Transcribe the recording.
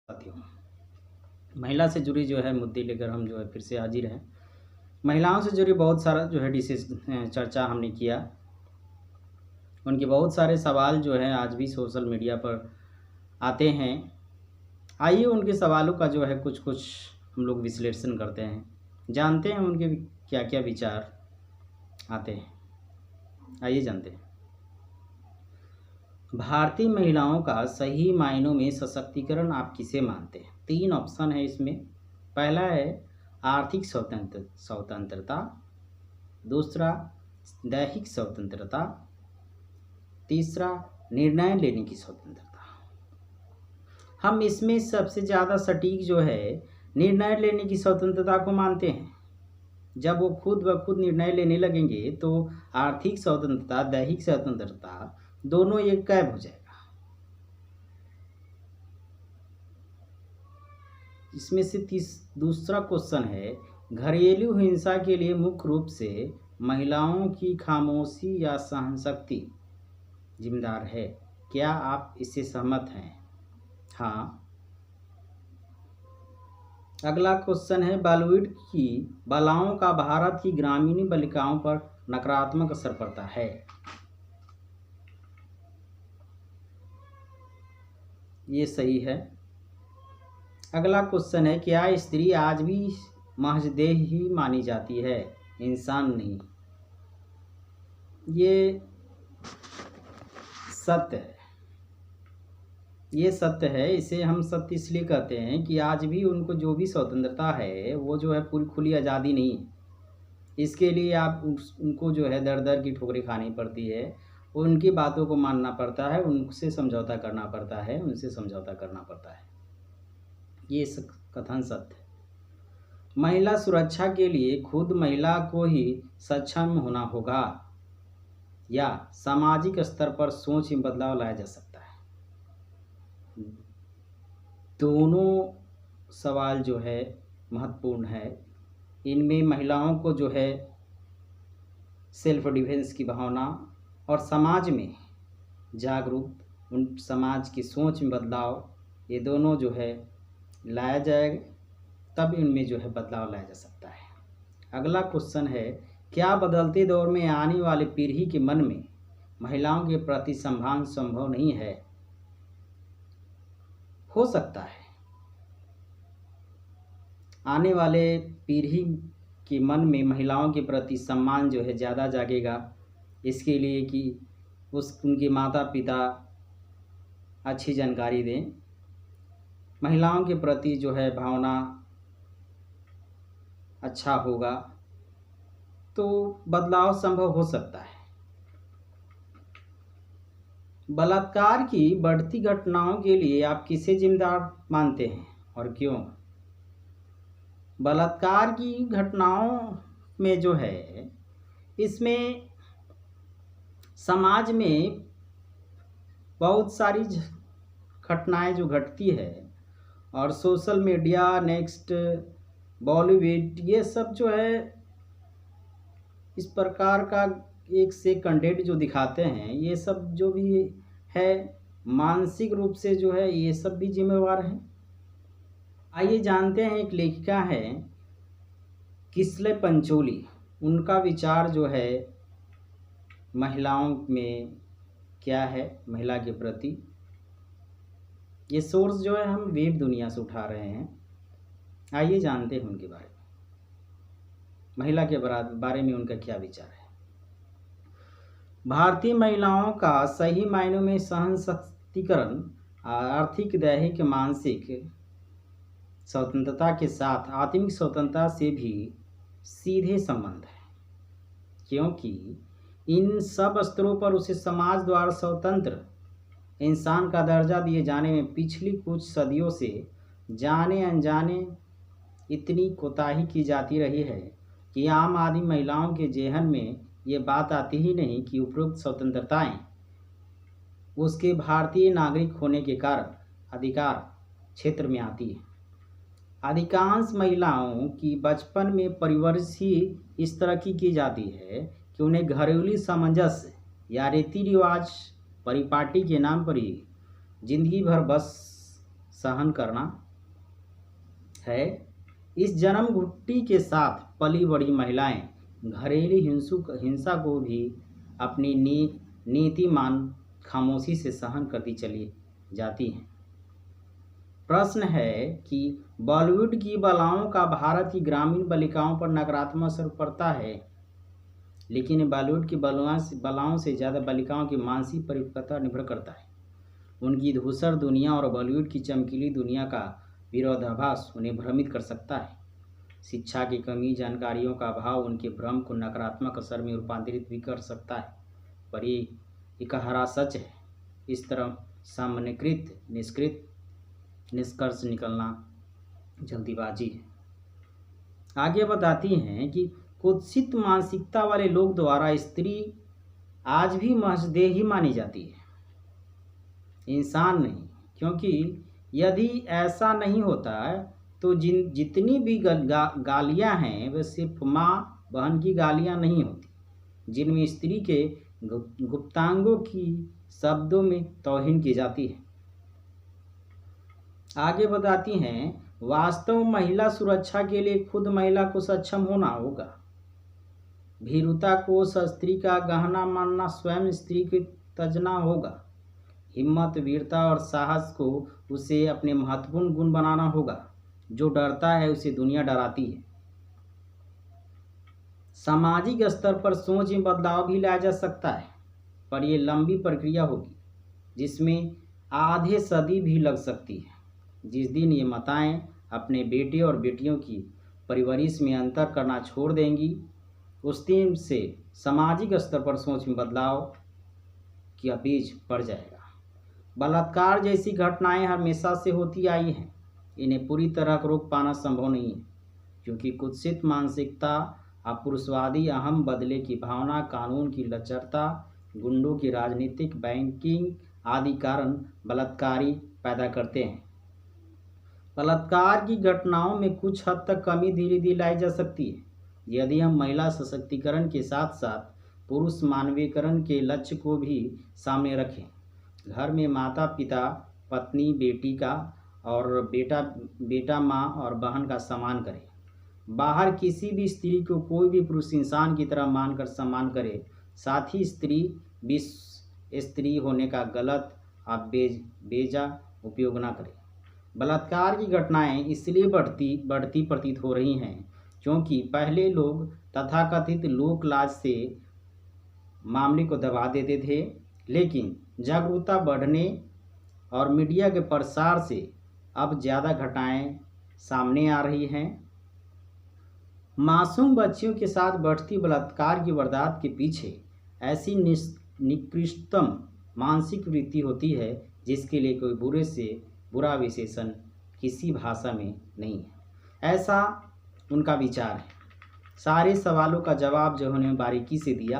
साथियों, महिला से जुड़ी जो है मुद्दे लेकर हम जो है फिर से हाजिर हैं। महिलाओं से जुड़ी बहुत सारा जो है चर्चा हमने किया। उनके बहुत सारे सवाल जो हैं आज भी सोशल मीडिया पर आते हैं। आइए उनके सवालों का जो है कुछ कुछ हम लोग विश्लेषण करते हैं, जानते हैं उनके क्या क्या विचार आते हैं। आइए जानते हैं। भारतीय महिलाओं का सही मायनों में सशक्तिकरण आप किसे मानते हैं? 3 ऑप्शन है इसमें। पहला है आर्थिक स्वतंत्रता, दूसरा दैहिक स्वतंत्रता, तीसरा निर्णय लेने की स्वतंत्रता। हम इसमें सबसे ज़्यादा सटीक जो है निर्णय लेने की स्वतंत्रता को मानते हैं। जब वो खुद ब खुद निर्णय लेने लगेंगे तो आर्थिक स्वतंत्रता, दैहिक स्वतंत्रता दोनों एक गायब हो जाएगा। इसमें से दूसरा क्वेश्चन है, घरेलू हिंसा के लिए मुख्य रूप से महिलाओं की खामोशी या सहनशक्ति जिम्मेदार है। क्या आप इससे सहमत हैं? हाँ। अगला क्वेश्चन है, बॉलीवुड की बालाओं का भारत की ग्रामीण बालिकाओं पर नकारात्मक असर पड़ता है। ये सही है। अगला क्वेश्चन है, क्या स्त्री आज भी महज देह ही मानी जाती है, इंसान नहीं? ये सत्य है। ये सत्य है। इसे हम सत्य इसलिए कहते हैं कि आज भी उनको जो भी स्वतंत्रता है वो जो है पूरी खुली आज़ादी नहीं है। इसके लिए आप उनको जो है दर दर की ठोकरें खानी पड़ती है, उनकी बातों को मानना पड़ता है, उनसे समझौता करना पड़ता है, उनसे समझौता करना पड़ता है। ये कथन सत्य है। महिला सुरक्षा के लिए खुद महिला को ही सक्षम होना होगा या सामाजिक स्तर पर सोच में बदलाव लाया जा सकता है? दोनों सवाल जो है महत्वपूर्ण है। इनमें महिलाओं को जो है सेल्फ डिफेंस की भावना और समाज में जागरूक, उन समाज की सोच में बदलाव, ये दोनों जो है लाया जाएगा, तब इनमें जो है बदलाव लाया जा सकता है। अगला क्वेश्चन है, क्या बदलते दौर में आने वाली पीढ़ी के मन में महिलाओं के प्रति सम्मान संभव नहीं है? हो सकता है। आने वाले पीढ़ी के मन में महिलाओं के प्रति सम्मान जो है ज़्यादा जागेगा, इसके लिए कि उनके माता पिता अच्छी जानकारी दें, महिलाओं के प्रति जो है भावना अच्छा होगा, तो बदलाव संभव हो सकता है। बलात्कार की बढ़ती घटनाओं के लिए आप किसे जिम्मेदार मानते हैं और क्यों? बलात्कार की घटनाओं में जो है, इसमें समाज में बहुत सारी घटनाएं जो घटती है और सोशल मीडिया, नेक्स्ट बॉलीवुड, ये सब जो है इस प्रकार का एक से कंटेंट जो दिखाते हैं, ये सब जो भी है मानसिक रूप से जो है ये सब भी जिम्मेवार हैं। आइए जानते हैं, एक लेखिका है किस्ले पंचोली, उनका विचार जो है महिलाओं में क्या है, महिला के प्रति। ये सोर्स जो है हम वेब दुनिया से उठा रहे हैं। आइए जानते हैं उनके बारे में, महिला के बारे में उनका क्या विचार है। भारतीय महिलाओं का सही मायनों में सशक्तिकरण आर्थिक, दैहिक, मानसिक स्वतंत्रता के साथ आत्मिक स्वतंत्रता से भी सीधे संबंध है, क्योंकि इन सब स्तरों पर उसे समाज द्वारा स्वतंत्र इंसान का दर्जा दिए जाने में पिछली कुछ सदियों से जाने अनजाने इतनी कोताही की जाती रही है कि आम आदमी महिलाओं के जेहन में ये बात आती ही नहीं कि उपरोक्त स्वतंत्रताएं उसके भारतीय नागरिक होने के कारण अधिकार क्षेत्र में आती है। अधिकांश महिलाओं की बचपन में परवरिश ही इस तरह की जाती है कि उन्हें घरेलू सामंजस्य या रीति रिवाज परिपाटी के नाम पर ही जिंदगी भर बस सहन करना है। इस जन्म घुट्टी के साथ पली बड़ी महिलाएं घरेलू हिंसा को भी अपनी नीतिमान खामोशी से सहन करती चली जाती हैं। प्रश्न है कि बॉलीवुड की बालाओं का भारत की ग्रामीण बालिकाओं पर नकारात्मक असर पड़ता है, लेकिन बॉलीवुड की बालाओं से ज़्यादा बालिकाओं की मानसिक परिपक्वता निर्भर करता है। उनकी धूसर दुनिया और बॉलीवुड की चमकीली दुनिया का विरोधाभास उन्हें भ्रमित कर सकता है। शिक्षा की कमी, जानकारियों का अभाव उनके भ्रम को नकारात्मक असर में रूपांतरित भी कर सकता है। पर ये इकहरा सच है। इस तरह सामान्यकृत निष्कर्ष निकलना जल्दीबाजी है। आगे बताती हैं कि कुत्सित मानसिकता वाले लोग द्वारा स्त्री आज भी महजदेह ही मानी जाती है, इंसान नहीं। क्योंकि यदि ऐसा नहीं होता है तो जितनी भी गालियां हैं वे सिर्फ माँ बहन की गालियां नहीं होती, जिनमें स्त्री के गुप्तांगों की शब्दों में तौहीन की जाती है। आगे बताती हैं, वास्तव में महिला सुरक्षा के लिए खुद महिला को सक्षम होना होगा। भीरुता को स्त्री का गहना मानना स्वयं स्त्री को तजना होगा। हिम्मत, वीरता और साहस को उसे अपने महत्वपूर्ण गुण बनाना होगा। जो डरता है उसे दुनिया डराती है। सामाजिक स्तर पर सोच में बदलाव भी लाया जा सकता है, पर यह लंबी प्रक्रिया होगी जिसमें आधे सदी भी लग सकती है। जिस दिन ये माताएं अपने बेटे और बेटियों की परवरिश में अंतर करना छोड़ देंगी, उस दिन से सामाजिक स्तर पर सोच में बदलाव का बीज पड़ जाएगा। बलात्कार जैसी घटनाएं हमेशा से होती आई हैं। इन्हें पूरी तरह रोक पाना संभव नहीं है, क्योंकि कुत्सित मानसिकता, अपुरुषवादी अहम, बदले की भावना, कानून की लचरता, गुंडों की राजनीतिक, बैंकिंग आदि कारण बलात्कारी पैदा करते हैं। बलात्कार की घटनाओं में कुछ हद तक कमी धीरे धीरे लाई जा सकती है यदि हम महिला सशक्तिकरण के साथ साथ पुरुष मानवीकरण के लक्ष्य को भी सामने रखें। घर में माता पिता, पत्नी बेटी का और बेटा माँ और बहन का सम्मान करे। बाहर किसी भी स्त्री को कोई भी पुरुष इंसान की तरह मानकर सम्मान करे। साथ ही स्त्री होने का गलत और बेजा उपयोग न करे। बलात्कार की घटनाएं इसलिए बढ़ती प्रतीत हो रही हैं क्योंकि पहले लोग तथाकथित लोक लाज से मामले को दबा देते थे, लेकिन जागरूकता बढ़ने और मीडिया के प्रसार से अब ज़्यादा घटनाएं सामने आ रही हैं। मासूम बच्चियों के साथ बढ़ती बलात्कार की वारदात के पीछे ऐसी निकृष्टतम मानसिक वृत्ति होती है जिसके लिए कोई बुरे से बुरा विशेषण किसी भाषा में नहीं है। ऐसा उनका विचार है। सारे सवालों का जवाब जो उन्होंने बारीकी से दिया